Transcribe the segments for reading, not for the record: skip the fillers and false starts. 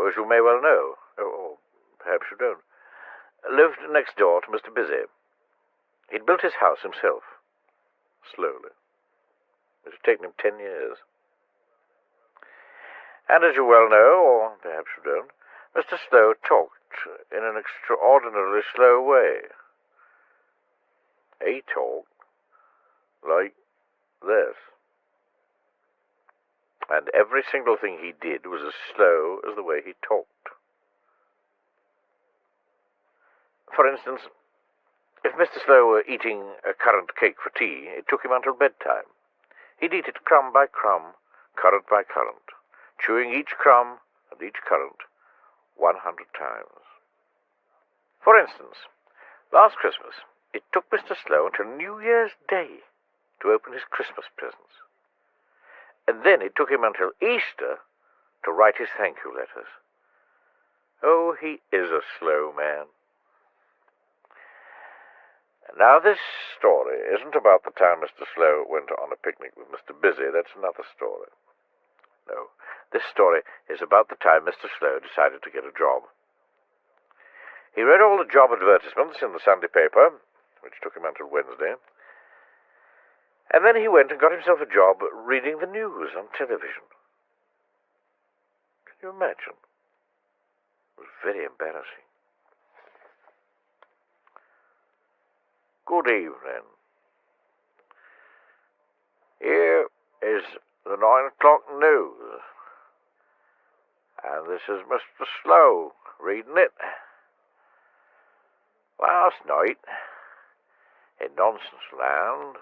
as you may well know, or perhaps you don't, lived next door to Mr. Busy. He'd built his house himself, slowly. It had taken him 10 years. And as you well know, or perhaps you don't, Mr. Slow talked in an extraordinarily slow way. He talked like this. And every single thing he did was as slow as the way he talked. For instance, if Mr. Slow were eating a currant cake for tea, it took him until bedtime. He'd eat it crumb by crumb, currant by currant, chewing each crumb and each currant 100 times. For instance, last Christmas, it took Mr. Slow until New Year's Day to open his Christmas presents. And then it took him until Easter to write his thank you letters. Oh, he is a slow man. Now, this story isn't about the time Mr. Slow went on a picnic with Mr. Busy. That's another story. No, this story is about the time Mr. Slow decided to get a job. He read all the job advertisements in the Sunday paper, which took him until Wednesday, and then he went and got himself a job reading the news on television. Can you imagine? It was very embarrassing. Good evening. Here is the 9 o'clock news. And this is Mr. Slow reading it. Last night, in Nonsense Land,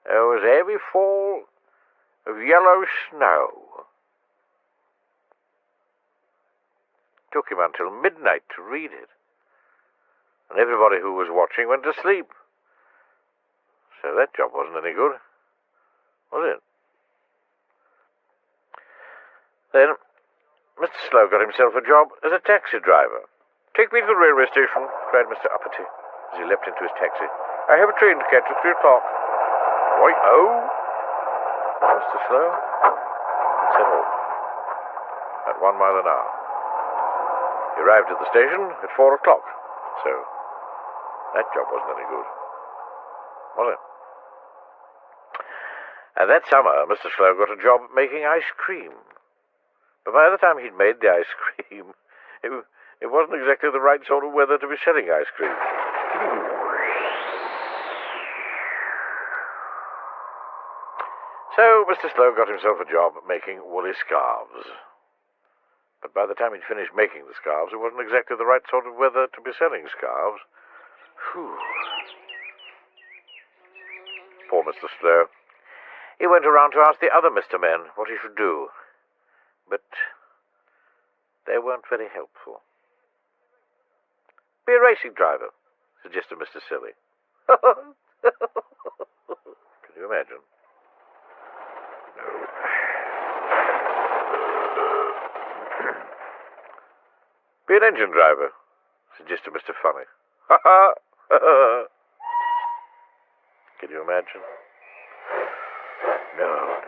there was a heavy fall of yellow snow. It took him until midnight to read it. And everybody who was watching went to sleep. So that job wasn't any good, was it? Then Mr. Slow got himself a job as a taxi driver. "Take me to the railway station," cried Mr. Uppity as he leapt into his taxi. "I have a train to catch at 3 o'clock. Right-o, Mr. Slow, and set off at 1 mile an hour. He arrived at the station at 4 o'clock, so that job wasn't any good, was it? And that summer, Mr. Slow got a job making ice cream. But by the time he'd made the ice cream, it wasn't exactly the right sort of weather to be selling ice cream. So Mr. Slow got himself a job making woolly scarves. But by the time he'd finished making the scarves, it wasn't exactly the right sort of weather to be selling scarves. Whew. Poor Mr. Slow. He went around to ask the other Mr. Men what he should do. But they weren't very helpful. "Be a racing driver," suggested Mr. Silly. Can you imagine? No. "Be an engine driver," suggested Mr. Funny. Can you imagine? No.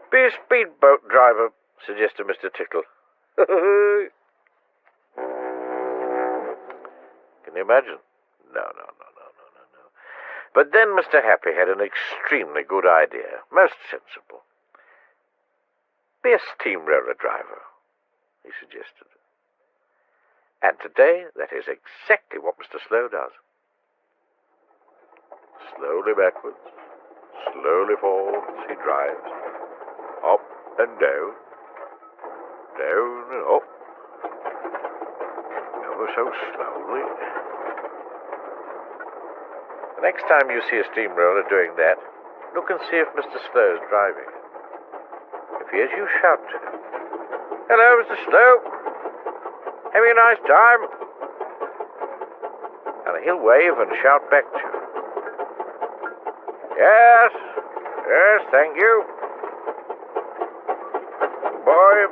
"Be a speedboat driver," suggested Mr. Tickle. Can you imagine? No. But then Mr. Happy had an extremely good idea, most sensible. "Be a steamroller driver," he suggested. And today, that is exactly what Mr. Slow does. Slowly backwards, slowly forwards, he drives, up and down, down and up, ever so slowly. The next time you see a steamroller doing that, look and see if Mr. Slow's driving. If he is, you shout to him. "Hello, Mr. Slow. Having a nice time?" And he'll wave and shout back to you. Yes, thank you. Boy.